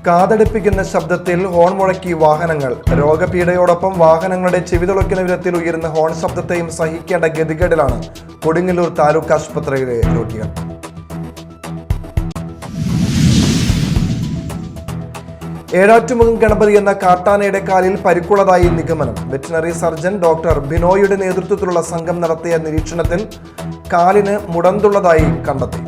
കാതടുപ്പിക്കുന്ന ശബ്ദത്തിൽ ഹോൺ മുഴക്കി വാഹനങ്ങൾ. രോഗപീഠയോടൊപ്പം വാഹനങ്ങളുടെ ചെവിതുളയ്ക്കുന്ന വിധത്തിൽ ഉയരുന്ന ഹോൺ ശബ്ദത്തെയും സഹിക്കേണ്ട ഗതികേടിലാണ് കൊടുങ്ങല്ലൂർ താലൂക്ക് ആശുപത്രിയിലെ രോഗികൾ. ഏഴാറ്റുമുഖം ഗണപതി എന്ന കാട്ടാനയുടെ കാലിൽ പരിക്കുള്ളതായി നിഗമനം. വെറ്റിനറി സർജൻ ഡോക്ടർ ബിനോയുടെ നേതൃത്വത്തിലുള്ള സംഘം നടത്തിയ നിരീക്ഷണത്തിൽ കാലിന് മുടന്തുള്ളതായി കണ്ടെത്തി.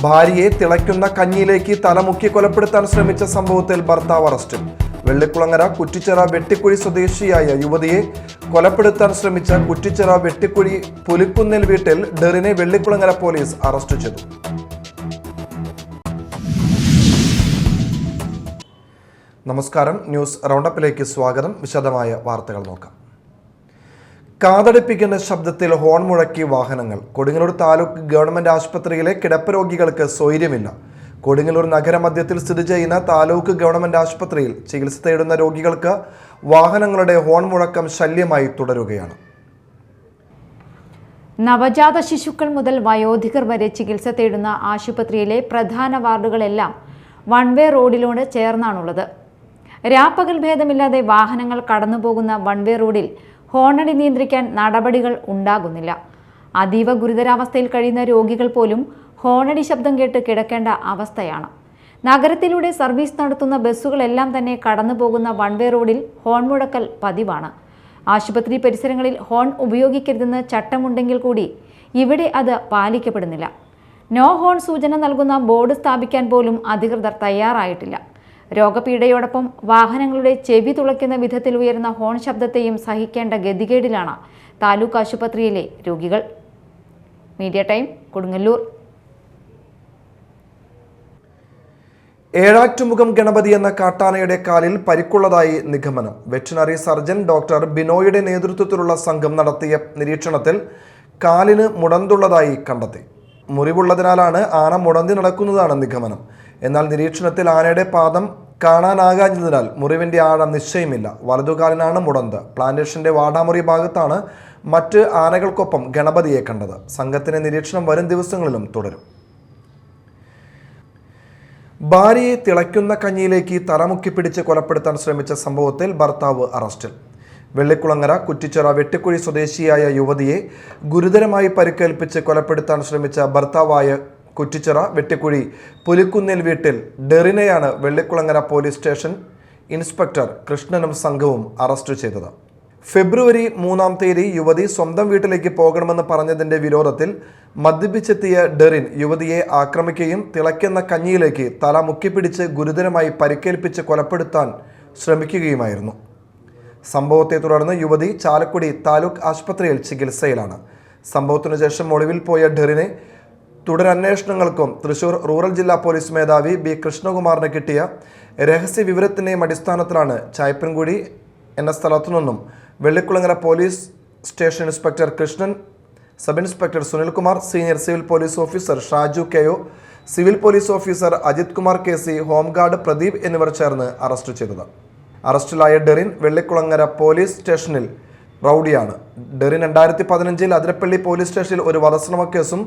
ഭാര്യയെ തിളയ്ക്കുന്ന കഞ്ഞിയിലേക്ക് തലമുക്കി കൊലപ്പെടുത്താൻ ശ്രമിച്ച സംഭവത്തിൽ ഭർത്താവ് അറസ്റ്റിൽ. വെള്ളിക്കുളങ്ങര കുറ്റിച്ചിറ വെട്ടിക്കുഴി സ്വദേശിയായ യുവതിയെ കൊലപ്പെടുത്താൻ ശ്രമിച്ച കുറ്റിച്ചിറ വെട്ടിക്കുഴി പുലിക്കുന്നേൽ വീട്ടിൽ ഡെറിനെ വെള്ളിക്കുളങ്ങര പോലീസ് അറസ്റ്റ് ചെയ്തു. നമസ്കാരം, ന്യൂസ് റൗണ്ടപ്പിലേക്ക് സ്വാഗതം. വിശദമായ വാർത്തകൾ നോക്കാം. കാതടുപ്പിക്കുന്ന ശബ്ദത്തിൽ ഹോൺ മുഴക്കി വാഹനങ്ങൾ. കൊടുങ്ങല്ലൂർ താലൂക്ക് ഗവൺമെന്റ് ആശുപത്രിയിലെ കിടപ്പ് രോഗികൾക്ക് സ്വൈര്യമില്ല. കൊടുങ്ങല്ലൂർ നഗരമധ്യത്തിൽ സ്ഥിതി ചെയ്യുന്ന താലൂക്ക് ഗവൺമെന്റ് ആശുപത്രിയിൽ ചികിത്സ തേടുന്ന രോഗികൾക്ക് വാഹനങ്ങളുടെ ഹോൺ മുഴക്കം ശല്യമായി തുടരുകയാണ്. നവജാത ശിശുക്കൾ മുതൽ വയോധികർ വരെ ചികിത്സ തേടുന്ന ആശുപത്രിയിലെ പ്രധാന വാർഡുകളെല്ലാം വൺ വേ റോഡിനോട് ചേർന്നാണുള്ളത്. രാപ്പകൽ ഭേദമില്ലാതെ വാഹനങ്ങൾ കടന്നുപോകുന്ന വൺ വേ റോഡിൽ ഹോണടി നിയന്ത്രിക്കാൻ നടപടികൾ ഉണ്ടാകുന്നില്ല. അതീവ ഗുരുതരാവസ്ഥയിൽ കഴിയുന്ന രോഗികൾ പോലും ഹോണടി ശബ്ദം കേട്ട് കിടക്കേണ്ട അവസ്ഥയാണ്. നഗരത്തിലൂടെ സർവീസ് നടത്തുന്ന ബസ്സുകളെല്ലാം തന്നെ കടന്നുപോകുന്ന വൺ വേ റോഡിൽ ഹോൺ മുഴക്കൽ പതിവാണ്. ആശുപത്രി പരിസരങ്ങളിൽ ഹോൺ ഉപയോഗിക്കരുതെന്ന് ചട്ടമുണ്ടെങ്കിൽ കൂടി ഇവിടെ അത് പാലിക്കപ്പെടുന്നില്ല. നോ ഹോൺ സൂചന നൽകുന്ന ബോർഡ് സ്ഥാപിക്കാൻ പോലും അധികൃതർ തയ്യാറായിട്ടില്ല. രോഗപീഠയോടൊപ്പം വാഹനങ്ങളുടെ ചെവി തുളയ്ക്കുന്ന വിധത്തിൽ ഉയരുന്ന ഹോൺ ശബ്ദത്തെയും സഹിക്കേണ്ട ഗതികേടിലാണ് താലൂക്ക് ആശുപത്രിയിലെ രോഗികൾ. Media time, Kodungallur. ഏഴാറ്റുമുഖം ഗണപതി എന്ന കാട്ടാനയുടെ കാലിൽ പരിക്കുള്ളതായി നിഗമനം. വെറ്റിനറി സർജൻ ഡോക്ടർ ബിനോയുടെ നേതൃത്വത്തിലുള്ള സംഘം നടത്തിയ നിരീക്ഷണത്തിൽ കാലിന് മുടന്തുള്ളതായി കണ്ടെത്തി. മുറിവുള്ളതിനാലാണ് ആന മുടന്തി നടക്കുന്നതാണ് നിഗമനം. എന്നാൽ നിരീക്ഷണത്തിൽ ആനയുടെ പാദം കാണാനാകാഞ്ഞതിനാൽ മുറിവിന്റെ ആഴം നിശ്ചയമില്ല. വലതുകാലിനാണ് മുടന്ത്. പ്ലാന്റേഷന്റെ വാടാമുറി ഭാഗത്താണ് മറ്റ് ആനകൾക്കൊപ്പം ഗണപതിയെ കണ്ടത്. സംഘത്തിന്റെ നിരീക്ഷണം വരും ദിവസങ്ങളിലും തുടരും. ഭാര്യയെ തിളയ്ക്കുന്ന കഞ്ഞിയിലേക്ക് തലമുക്കി പിടിച്ച് കൊലപ്പെടുത്താൻ ശ്രമിച്ച സംഭവത്തിൽ ഭർത്താവ് അറസ്റ്റിൽ. വെള്ളിക്കുളങ്ങര കുറ്റിച്ചിറ വെട്ടിക്കുഴി സ്വദേശിയായ യുവതിയെ ഗുരുതരമായി പരിക്കേൽപ്പിച്ച് കൊലപ്പെടുത്താൻ ശ്രമിച്ച ഭർത്താവായ കുറ്റിച്ചിറ വെട്ടിക്കുഴി പുലിക്കുന്നേൽ വീട്ടിൽ ഡെറിനെയാണ് വെള്ളിക്കുളങ്ങര പോലീസ് സ്റ്റേഷൻ ഇൻസ്പെക്ടർ കൃഷ്ണനും സംഘവും അറസ്റ്റ് ചെയ്തത്. ഫെബ്രുവരി 3-ാം തീയതി യുവതി സ്വന്തം വീട്ടിലേക്ക് പോകണമെന്ന് പറഞ്ഞതിന്റെ വിരോധത്തിൽ മദ്യപിച്ചെത്തിയ ഡെറിൻ യുവതിയെ ആക്രമിക്കുകയും തിളയ്ക്കുന്ന കഞ്ഞിയിലേക്ക് തല മുക്കിപ്പിടിച്ച് ഗുരുതരമായി പരിക്കേൽപ്പിച്ച് കൊലപ്പെടുത്താൻ ശ്രമിക്കുകയുമായിരുന്നു. സംഭവത്തെ തുടർന്ന് യുവതി ചാലക്കുടി താലൂക്ക് ആശുപത്രിയിൽ ചികിത്സയിലാണ്. സംഭവത്തിനു ശേഷം ഒളിവിൽ പോയ ഡെറിനെ തുടരന്വേഷണങ്ങൾക്കും തൃശൂർ റൂറൽ ജില്ലാ പോലീസ് മേധാവി ബി കൃഷ്ണകുമാറിന് കിട്ടിയ രഹസ്യ വിവരത്തിൻ്റെയും അടിസ്ഥാനത്തിലാണ് ചായപ്പൻകുടി എന്ന സ്ഥലത്തു നിന്നും Vellikulangara police station inspector Krishnan, sub inspector Sunilkumar, senior civil police officer Shaju K O, civil police officer Ajith Kumar KC, home guard Pradeep എന്നിവർ ചേർന്ന് അറസ്റ്റ് ചെയ്തത്. അറസ്റ്റിലായ ഡെറിൻ വെള്ളിക്കുളങ്ങര പോലീസ് സ്റ്റേഷനിൽ റൌഡിയാണ്. ഡെറിൻ 2015 അതിരപ്പള്ളി പോലീസ് സ്റ്റേഷനിൽ ഒരു വധശ്രമ കേസും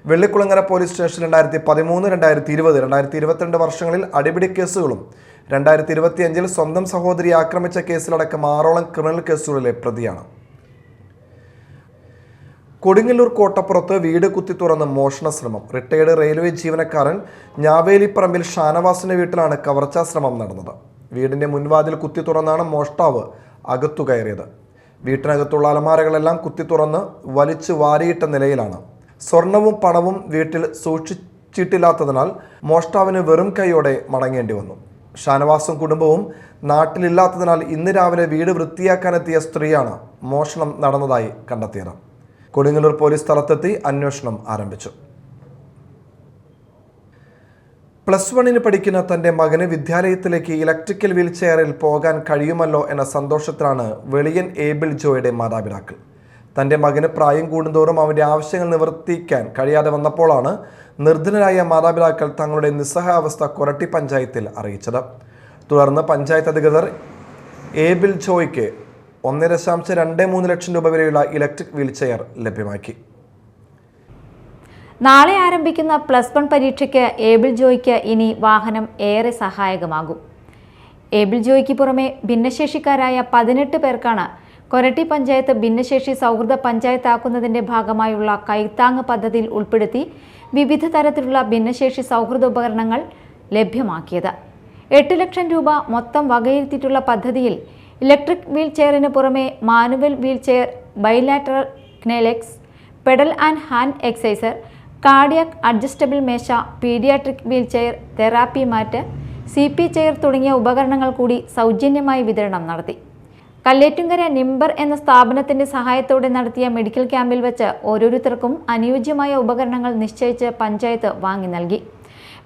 വെള്ളിക്കുളങ്ങര പോലീസ് സ്റ്റേഷനിൽ 2013, 2020, 2022 വർഷങ്ങളിൽ അടിപിടി കേസുകളും 2025 സ്വന്തം സഹോദരിയെ ആക്രമിച്ച കേസിലടക്കം 6ഓളം ക്രിമിനൽ കേസുകളിലെ പ്രതിയാണ്. കൊടുങ്ങല്ലൂർ കോട്ടപ്പുറത്ത് വീട് കുത്തി തുറന്ന് മോഷണ ശ്രമം. റിട്ടയർഡ് റെയിൽവേ ജീവനക്കാരൻ ഞാവേലിപ്പറമ്പിൽ ഷാനവാസിന്റെ വീട്ടിലാണ് കവർച്ചാ ശ്രമം നടന്നത്. വീടിന്റെ മുൻവാതിൽ കുത്തി തുറന്നാണ് മോഷ്ടാവ് അകത്തു കയറിയത്. വീട്ടിനകത്തുള്ള അലമാരകളെല്ലാം കുത്തി തുറന്ന് വലിച്ചു വാരിയിട്ട നിലയിലാണ്. സ്വർണവും പണവും വീട്ടിൽ സൂക്ഷിച്ചിട്ടില്ലാത്തതിനാൽ മോഷ്ടാവിന് വെറും കൈയോടെ മടങ്ങേണ്ടി വന്നു. ഷാനവാസും കുടുംബവും നാട്ടിലില്ലാത്തതിനാൽ ഇന്ന് രാവിലെ വീട് വൃത്തിയാക്കാനെത്തിയ സ്ത്രീയാണ് മോഷണം നടന്നതായി കണ്ടെത്തിയത്. കൊടുങ്ങല്ലൂർ പോലീസ് സ്ഥലത്തെത്തി അന്വേഷണം ആരംഭിച്ചു. +1 പഠിക്കുന്ന തൻ്റെ മകന് വിദ്യാലയത്തിലേക്ക് ഇലക്ട്രിക്കൽ വീൽ ചെയറിൽ പോകാൻ കഴിയുമല്ലോ എന്ന സന്തോഷത്തിലാണ് വെളിയൻ ഏബിൾ ജോയുടെ മാതാപിതാക്കൾ. തൻ്റെ മകന് പ്രായം കൂടുന്തോറും അവൻ്റെ ആവശ്യങ്ങൾ നിവർത്തിക്കാൻ കഴിയാതെ വന്നപ്പോഴാണ് നിർധനരായ മാതാപിതാക്കൾ തങ്ങളുടെ നിസ്സഹായാവസ്ഥ കൊരട്ടി പഞ്ചായത്തിൽ അറിയിച്ചത്. തുടർന്ന് പഞ്ചായത്ത് അധികൃതർ ഏബിൾ ജോയ്ക്ക് 1.23 ലക്ഷം രൂപ വരെയുള്ള ഇലക്ട്രിക് വീൽ ചെയർ ലഭ്യമാക്കി. നാളെ ആരംഭിക്കുന്ന +1 പരീക്ഷയ്ക്ക് ഏബിൾ ജോയ്ക്ക് ഇനി വാഹനം ഏറെ സഹായകമാകും. ഏബിൾ ജോയ്ക്ക് പുറമെ ഭിന്നശേഷിക്കാരായ 18 പേർക്കാണ് കൊരട്ടി പഞ്ചായത്ത് ഭിന്നശേഷി സൗഹൃദ പഞ്ചായത്താക്കുന്നതിന്റെ ഭാഗമായുള്ള കൈത്താങ് പദ്ധതിയിൽ ഉൾപ്പെടുത്തി വിവിധ തരത്തിലുള്ള ഭിന്നശേഷി സൗഹൃദ ഉപകരണങ്ങൾ ലഭ്യമാക്കിയത്. 8 ലക്ഷം രൂപ മൊത്തം വകയിരുത്തിയിട്ടുള്ള പദ്ധതിയിൽ ഇലക്ട്രിക് വീൽ ചെയറിന് പുറമെ മാനുവൽ വീൽ ചെയർ, ബൈലാറ്ററൽ ക്നെലെക്സ്, pedal and hand exerciser, cardiac adjustable മേശ, paediatric wheelchair, therapy mat, CP chair തുടങ്ങിയ ഉപകരണങ്ങൾ കൂടി സൗജന്യമായി വിതരണം നടത്തി. കല്ലേറ്റുങ്കര നിംബർ എന്ന സ്ഥാപനത്തിന്റെ സഹായത്തോടെ നടത്തിയ മെഡിക്കൽ ക്യാമ്പിൽ വെച്ച് ഓരോരുത്തർക്കും അനുയോജ്യമായ ഉപകരണങ്ങൾ നിശ്ചയിച്ച് പഞ്ചായത്ത് വാങ്ങി നൽകി.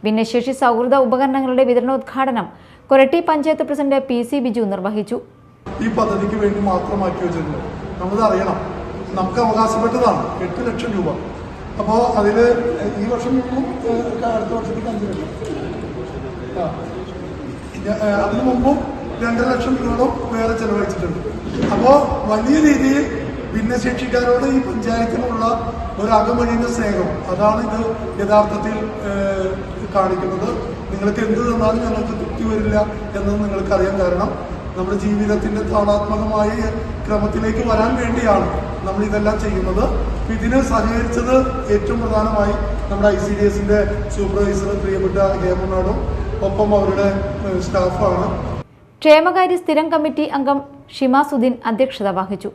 ഭിന്നശേഷി സൗഹൃദ ഉപകരണങ്ങളുടെ വിതരണോദ്ഘാടനം കൊരട്ടി പഞ്ചായത്ത് പ്രസിഡന്റ് PC ബിജു നിർവഹിച്ചു. ഈ പദ്ധതിക്ക് വേണ്ടി മാത്രമാക്കി വെച്ചിട്ടുണ്ട്. നമുക്ക് അറിയണം, നമുക്ക് അവകാശപ്പെട്ടതാണ് 8 ലക്ഷം രൂപ. അപ്പോൾ അതിൽ ഈ വർഷം അടുത്ത വർഷത്തേക്ക് 5 ലക്ഷം, അതിനു മുമ്പും 2 ലക്ഷം രൂപ വേറെ ചെലവഴിച്ചിട്ടുണ്ട്. അപ്പോൾ വലിയ രീതിയിൽ ഭിന്നശേഷിക്കാരോട് ഈ പഞ്ചായത്തിനുള്ള ഒരു അകമഴിഞ്ഞ സ്നേഹം, അതാണ് ഇത് യഥാർത്ഥത്തിൽ കാണിക്കുന്നത്. നിങ്ങൾക്ക് എന്ത് തന്നാലും ഞങ്ങൾക്ക് തൃപ്തി വരില്ല എന്നത് നിങ്ങൾക്കറിയാൻ. കാരണം നമ്മുടെ ജീവിതത്തിൻ്റെ താളാത്മകമായ ക്രമത്തിലേക്ക് വരാൻ വേണ്ടിയാണ് നമ്മൾ ഇതെല്ലാം ചെയ്യുന്നത്. ഇതിന് സഹകരിച്ചത് ഏറ്റവും പ്രധാനമായി നമ്മുടെ ICDSന്റെ സൂപ്പർവൈസർ പ്രിയപ്പെട്ട ഹേമനാടും ഒപ്പം അവരുടെ സ്റ്റാഫാണ്. ക്ഷേമകാര്യ സ്ഥിരം കമ്മിറ്റി അംഗം ഷിമാസുദ്ദീൻ അധ്യക്ഷത വഹിച്ചു.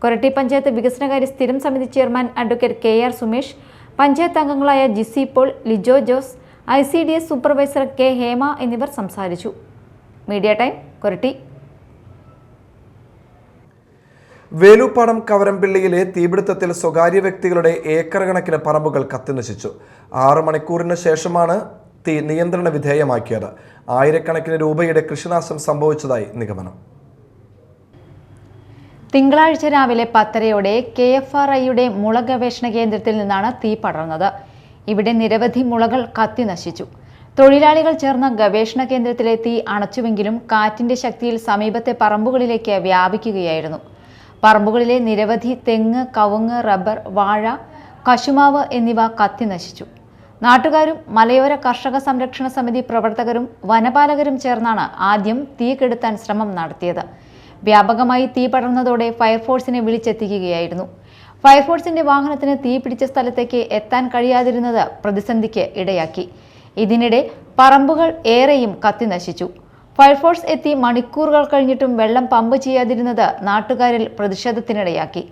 കൊരട്ടി പഞ്ചായത്ത് വികസനകാര്യ സ്ഥിരം സമിതി chairman advocate KR Sumesh, panchayat അംഗങ്ങളായ Jisi Paul, Lijo Jose, ICDS supervisor K Hema എന്നിവർ സംസാരിച്ചു. Media time, Koratty. വേലൂപ്പാടം കവരംപിള്ളിയിലെ തീപിടുത്തത്തിൽ സ്വകാര്യ വ്യക്തികളുടെ ഏക്കർ കണക്കിന് പറമ്പുകൾ കത്തിനശിച്ചു. 6 മണിക്കൂറിന് ശേഷമാണ് തീ നിയന്ത്രണ വിധേയമാക്കിയത്. ആയിരക്കണക്കിന് രൂപയുടെ കൃഷിനാശം സംഭവിച്ചതായി നിഗമനം. തിങ്കളാഴ്ച രാവിലെ 10:30 KFRIയുടെ മുള ഗവേഷണ കേന്ദ്രത്തിൽ നിന്നാണ് തീ പടർന്നത്. ഇവിടെ നിരവധി മുളകൾ കത്തി നശിച്ചു. തൊഴിലാളികൾ ചേർന്ന ഗവേഷണ കേന്ദ്രത്തിലെ തീ അണച്ചുവെങ്കിലും കാറ്റിന്റെ ശക്തിയിൽ സമീപത്തെ പറമ്പുകളിലേക്ക് വ്യാപിക്കുകയായിരുന്നു. പറമ്പുകളിലെ നിരവധി തെങ്ങ്, കവുങ്ങ്, റബ്ബർ, വാഴ, കശുമാവ് എന്നിവ കത്തി നശിച്ചു. നാട്ടുകാരും മലയോര കർഷക സംരക്ഷണ സമിതി പ്രവർത്തകരും വനപാലകരും ചേർന്നാണ് ആദ്യം തീ കെടുത്താൻ ശ്രമം നടത്തിയത്. വ്യാപകമായി തീ പടർന്നതോടെ ഫയർഫോഴ്സിനെ വിളിച്ചെത്തിക്കുകയായിരുന്നു. ഫയർഫോഴ്സിന്റെ വാഹനത്തിന് തീ പിടിച്ച സ്ഥലത്തേക്ക് എത്താൻ കഴിയാതിരുന്നത് പ്രതിസന്ധിക്ക് ഇടയാക്കി. ഇതിനിടെ പറമ്പുകൾ ഏറെയും കത്തി നശിച്ചു. ഫയർഫോഴ്സ് എത്തി മണിക്കൂറുകൾ കഴിഞ്ഞിട്ടും വെള്ളം പമ്പ് ചെയ്യാതിരുന്നത് നാട്ടുകാരിൽ പ്രതിഷേധത്തിനിടയാക്കി.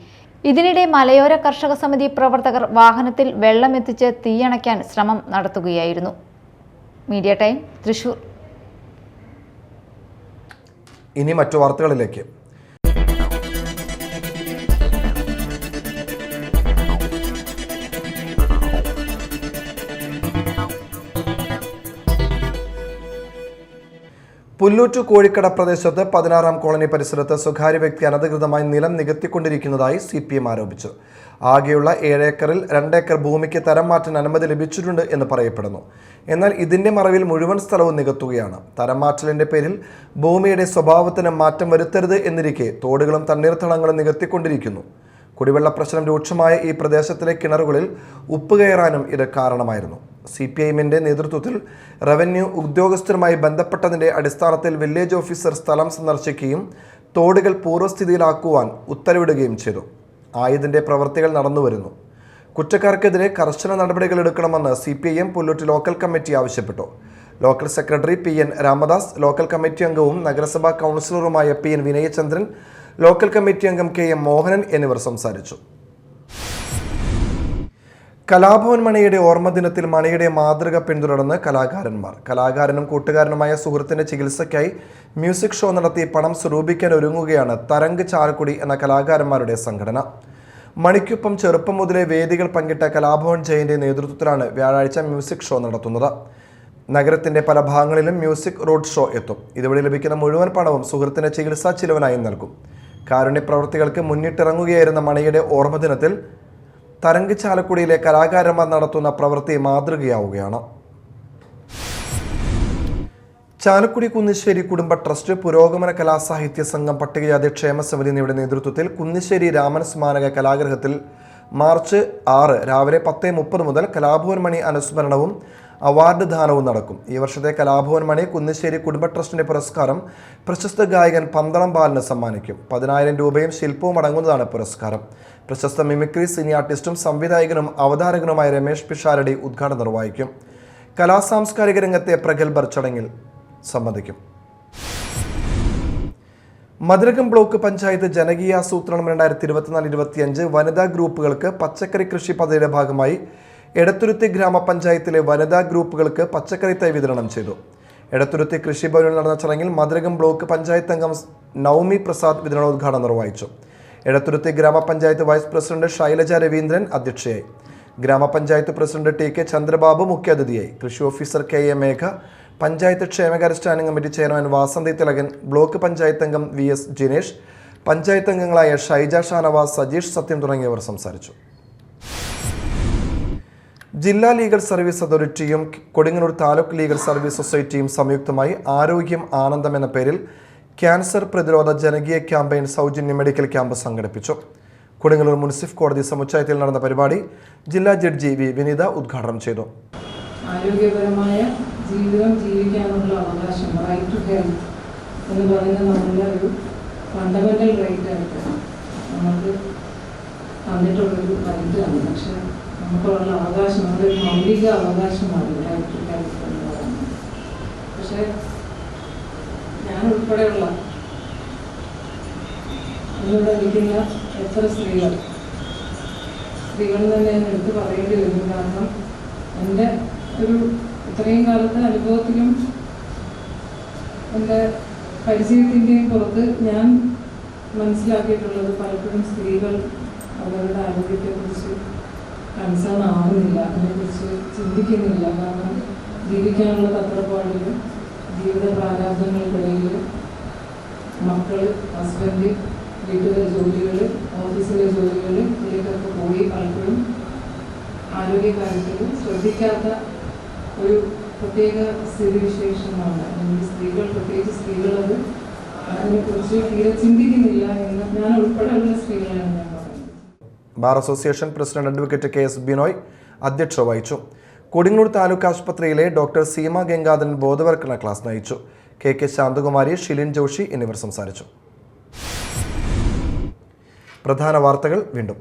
ഇതിനിടെ മലയോര കർഷക സമിതി പ്രവർത്തകർ വാഹനത്തിൽ വെള്ളം എത്തിച്ച് തീയണയ്ക്കാൻ ശ്രമം നടത്തുകയായിരുന്നു. Media time, Thrissur. ഇനി മറ്റു വാർത്തകളിലേക്ക്. പുല്ലൂറ്റു കോഴിക്കട പ്രദേശത്ത് 16-ാം കോളനി പരിസരത്ത് സ്വകാര്യ വ്യക്തി അനധികൃതമായി നിലം നികത്തിക്കൊണ്ടിരിക്കുന്നതായി CPM ആരോപിച്ചു. ആകെയുള്ള 7 ഏക്കറിൽ 2 ഏക്കർ ഭൂമിക്ക് തരം മാറ്റാൻ അനുമതി ലഭിച്ചിട്ടുണ്ട് എന്ന് പറയപ്പെടുന്നു. എന്നാൽ ഇതിന്റെ മറവിൽ മുഴുവൻ സ്ഥലവും നികത്തുകയാണ്. തരം മാറ്റലിന്റെ പേരിൽ ഭൂമിയുടെ സ്വഭാവത്തിന് മാറ്റം വരുത്തരുത് എന്നിരിക്കെ തോടുകളും തണ്ണീർത്തടങ്ങളും നികത്തിക്കൊണ്ടിരിക്കുന്നു. കുടിവെള്ള പ്രശ്നം രൂക്ഷമായ ഈ പ്രദേശത്തിലെ കിണറുകളിൽ ഉപ്പ് കയറാനും ഇത് കാരണമായിരുന്നു. CPIന്റെ നേതൃത്വത്തിൽ റവന്യൂ ഉദ്യോഗസ്ഥരുമായി ബന്ധപ്പെട്ടതിന്റെ അടിസ്ഥാനത്തിൽ വില്ലേജ് ഓഫീസർ സ്ഥലം സന്ദർശിക്കുകയും തോടുകൾ പൂർവ്വസ്ഥിതിയിലാക്കുവാൻ ഉത്തരവിടുകയും ചെയ്തു. ആയതിന്റെ പ്രവൃത്തികൾ നടന്നുവരുന്നു. കുറ്റക്കാർക്കെതിരെ കർശന നടപടികൾ എടുക്കണമെന്ന് CPIM പുല്ലൂറ്റ് ലോക്കൽ കമ്മിറ്റി ആവശ്യപ്പെട്ടു. Local secretary PN Ramadas, local committee അംഗവും നഗരസഭാ കൗൺസിലറുമായ PN വിനയചന്ദ്രൻ, ലോക്കൽ കമ്മിറ്റി അംഗം KM മോഹനൻ എന്നിവർ സംസാരിച്ചു. കലാഭവൻ മണിയുടെ ഓർമ്മദിനത്തിൽ മണിയുടെ മാതൃക പിന്തുടർന്ന് കലാകാരന്മാർ. കലാകാരനും കൂട്ടുകാരനുമായ സുഹൃത്തിന്റെ ചികിത്സയ്ക്കായി മ്യൂസിക് ഷോ നടത്തി പണം സ്വരൂപിക്കാൻ ഒരുങ്ങുകയാണ് തരംഗ് ചാലക്കുടി എന്ന കലാകാരന്മാരുടെ സംഘടന. മണിക്കൊപ്പം ചെറുപ്പം മുതലേ വേദികൾ പങ്കിട്ട കലാഭവൻ ജയന്റെ നേതൃത്വത്തിലാണ് വ്യാഴാഴ്ച മ്യൂസിക് ഷോ നടത്തുന്നത്. നഗരത്തിന്റെ പല ഭാഗങ്ങളിലും മ്യൂസിക് റോഡ് ഷോ എത്തും. ഇതുവഴി ലഭിക്കുന്ന മുഴുവൻ പണവും സുഹൃത്തിന്റെ ചികിത്സാ ചിലവിനായി നൽകും. കാരുണ്യ പ്രവർത്തികൾക്ക് മുന്നിട്ടിറങ്ങുകയായിരുന്ന മണിയുടെ ഓർമ്മദിനത്തിൽ തരംഗ് ചാലക്കുടിയിലെ കലാകാരന്മാർ നടത്തുന്ന പ്രവൃത്തി മാതൃകയാവുകയാണ്. ചാലക്കുടി കുന്നിശ്ശേരി കുടുംബ ട്രസ്റ്റ്, പുരോഗമന കലാസാഹിത്യ സംഘം, പട്ടികജാതി ക്ഷേമ സമിതി എന്നിവയുടെ നേതൃത്വത്തിൽ കുന്നിശ്ശേരി രാമൻ സ്മാരക കലാഗ്രഹത്തിൽ മാർച്ച് 6 രാവിലെ 10:30 മുതൽ കലാഭവൻ മണി അനുസ്മരണവും അവാർഡ് ദാനവും നടക്കും. ഈ വർഷത്തെ കലാഭവൻ മണി കുന്നിശ്ശേരി കുടുംബ ട്രസ്റ്റിന്റെ പുരസ്കാരം പ്രശസ്ത ഗായകൻ പന്തളം ബാലന് സമ്മാനിക്കും. 10,000 രൂപയും ശില്പവും അടങ്ങുന്നതാണ് പുരസ്കാരം. പ്രശസ്ത മിമിക്രി സിനി ആർട്ടിസ്റ്റും സംവിധായകനും അവതാരകനുമായ രമേഷ് പിഷാരടി ഉദ്ഘാടനം നിർവഹിക്കും. കലാസാംസ്കാരിക രംഗത്തെ പ്രഗത്ഭർ ചടങ്ങിൽ സംബന്ധിക്കും. മതിലകം ബ്ലോക്ക് പഞ്ചായത്ത് ജനകീയാസൂത്രണം 2024-25 വനിതാ ഗ്രൂപ്പുകൾക്ക് പച്ചക്കറി കൃഷി പദ്ധതിയുടെ ഭാഗമായി എടത്തുരുത്തി ഗ്രാമപഞ്ചായത്തിലെ വനിതാ ഗ്രൂപ്പുകൾക്ക് പച്ചക്കറി തൈ വിതരണം ചെയ്തു. എടത്തുരുത്തി കൃഷിഭവനിൽ നടന്ന ചടങ്ങിൽ മതിലകം ബ്ലോക്ക് പഞ്ചായത്ത് അംഗം നവമി പ്രസാദ് വിതരണോദ്ഘാടനം നിർവഹിച്ചു. എടത്തുരുത്തി ഗ്രാമപഞ്ചായത്ത് വൈസ് പ്രസിഡന്റ് ശൈലജ രവീന്ദ്രൻ അധ്യക്ഷയായി. ഗ്രാമപഞ്ചായത്ത് പ്രസിഡന്റ് ടി.കെ. ചന്ദ്രബാബു മുഖ്യാതിഥിയായി. കൃഷി ഓഫീസർ കെ.എ. മേഘ, പഞ്ചായത്ത് ക്ഷേമകാര്യ standing committee chairman Vasanthi Thilakan, block panchayat അംഗം വി.എസ്. ജിനേഷ്, പഞ്ചായത്ത് അംഗങ്ങളായ ഷൈജ ഷാനവാസ്, സജീഷ് സത്യം തുടങ്ങിയവർ സംസാരിച്ചു. ജില്ലാ ലീഗൽ സർവീസ് അതോറിറ്റിയും കൊടുങ്ങല്ലൂർ താലൂക്ക് ലീഗൽ സർവീസ് സൊസൈറ്റിയും സംയുക്തമായി ആരോഗ്യം ആനന്ദം എന്ന പേരിൽ ക്യാൻസർ പ്രതിരോധ ജനകീയ ക്യാമ്പയിൻ സൗജന്യ മെഡിക്കൽ ക്യാമ്പ് സംഘടിപ്പിച്ചു. കൊടുങ്ങല്ലൂർ മുനിസിഫ് കോടതി സമുച്ചയത്തിൽ നടന്ന പരിപാടി ജില്ലാ ജഡ്ജി വി. വിനീത ഉദ്ഘാടനം ചെയ്തു. ആരോഗ്യപരമായ ജീവിതം ജീവിക്കാനുള്ള അവകാശം, റൈറ്റ് ടു ഹെൽത്ത് എന്ന് പറയുന്ന നമ്മളുടെ ഒരു ഫണ്ടമെന്റൽ റൈറ്റ് ആയിട്ട് നമുക്ക് തന്നിട്ടുള്ളൊരു റൈറ്റാണ്. പക്ഷെ നമുക്കുള്ള അവകാശം, നമ്മുടെ ഒരു മൗലിക അവകാശമാണ് റൈറ്റ് ടു ഹെൽത്ത് എന്ന് പറയുന്നത്. പക്ഷെ ഞാൻ ഉൾപ്പെടെയുള്ള ഇന്നിവിടെ ഇരിക്കുന്ന എത്ര സ്ത്രീകൾ തന്നെ ഞാൻ എടുത്ത് പറയേണ്ടി വരും. കാരണം എൻ്റെ ഒരു ഇത്രയും കാലത്തെ അനുഭവത്തിലും എൻ്റെ പരിചയത്തിൻ്റെയും പുറത്ത് ഞാൻ മനസ്സിലാക്കിയിട്ടുള്ളത് പലപ്പോഴും സ്ത്രീകൾ അവരുടെ ആരോഗ്യത്തെക്കുറിച്ച് കൺസേൺ ആവുന്നില്ല, അതിനെക്കുറിച്ച് ചിന്തിക്കുന്നില്ല. കാരണം ജീവിക്കാനുള്ള തത്രപ്പാടിലും ജീവിത പ്രാരാബ്ദങ്ങൾക്കിടയിൽ മക്കൾ, ഹസ്ബൻഡ്, വീട്ടിലെ ജോലികൾ, ഓഫീസിലെ ജോലികൾ, ഇതിലേക്കൊക്കെ പോയി പലപ്പോഴും ആരോഗ്യകാര്യത്തിൽ ശ്രദ്ധിക്കാത്ത ഒരു പ്രത്യേക സ്ഥിതിവിശേഷമാണ്. അല്ലെങ്കിൽ സ്ത്രീകൾ, പ്രത്യേകിച്ച് സ്ത്രീകളത് അതിനെക്കുറിച്ച് തീരെ ചിന്തിക്കുന്നില്ല എന്ന് ഞാൻ ഉൾപ്പെടെയുള്ള സ്ത്രീകളാണ് ഞാൻ പറയുന്നത്. Bar association president advocate KS. Binoy അധ്യക്ഷത വഹിച്ചു. കൊടുങ്ങല്ലൂർ താലൂക്ക് ആശുപത്രിയിലെ ഡോക്ടർ സീമ ഗംഗാധരൻ ബോധവൽക്കരണ ക്ലാസ് നയിച്ചു. കെ. ശാന്തകുമാരി, ഷിലിൻ ജോഷി എന്നിവർ സംസാരിച്ചു. പ്രധാന വാർത്തകൾ വീണ്ടും.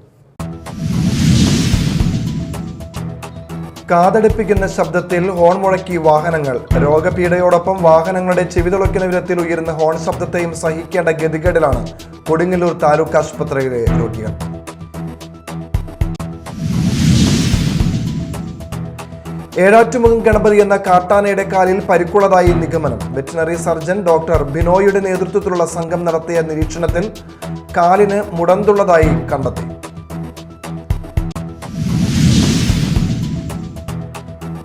കാതടുപ്പിക്കുന്ന ശബ്ദത്തിൽ ഹോൺ മുഴക്കി വാഹനങ്ങൾ. രോഗപീഠയോടൊപ്പം വാഹനങ്ങളുടെ ചെവിതുളയ്ക്കുന്ന വിധത്തിൽ ഉയരുന്ന ഹോൺ ശബ്ദത്തെയും സഹിക്കേണ്ട ഗതികേടിലാണ് കൊടുങ്ങല്ലൂർ താലൂക്ക് ആശുപത്രിയിലെ രോഗികൾ. ഏഴാറ്റുമുഖം ഗണപതി എന്ന കാട്ടാനയുടെ കാലിൽ പരിക്കുള്ളതായി നിഗമനം. വെറ്റിനറി സർജൻ ഡോക്ടർ ബിനോയുടെ നേതൃത്വത്തിലുള്ള സംഘം നടത്തിയ നിരീക്ഷണത്തിൽ കാലിന് മുടന്തുള്ളതായി കണ്ടെത്തി.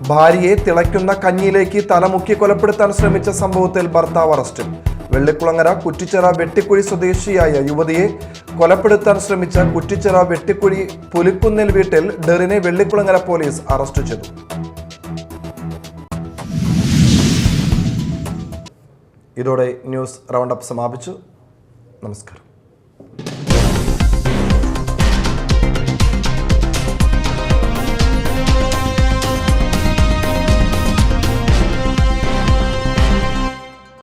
ഭാര്യയെ തിളയ്ക്കുന്ന കഞ്ഞിയിലേക്ക് തലമുക്കി കൊലപ്പെടുത്താൻ ശ്രമിച്ച സംഭവത്തിൽ ഭർത്താവ് അറസ്റ്റിൽ. വെള്ളിക്കുളങ്ങര കുറ്റിച്ചിറ വെട്ടിക്കുഴി സ്വദേശിയായ യുവതിയെ കൊലപ്പെടുത്താൻ ശ്രമിച്ച കുറ്റിച്ചിറ വെട്ടിക്കുഴി പുലിക്കുന്നിൽ വീട്ടിൽ ഡെറിനെ വെള്ളിക്കുളങ്ങര പോലീസ് അറസ്റ്റ് ചെയ്തു. ഇതോടെ ന്യൂസ് റൗണ്ട് അപ്പ് സമാപിച്ചു. നമസ്കാരം.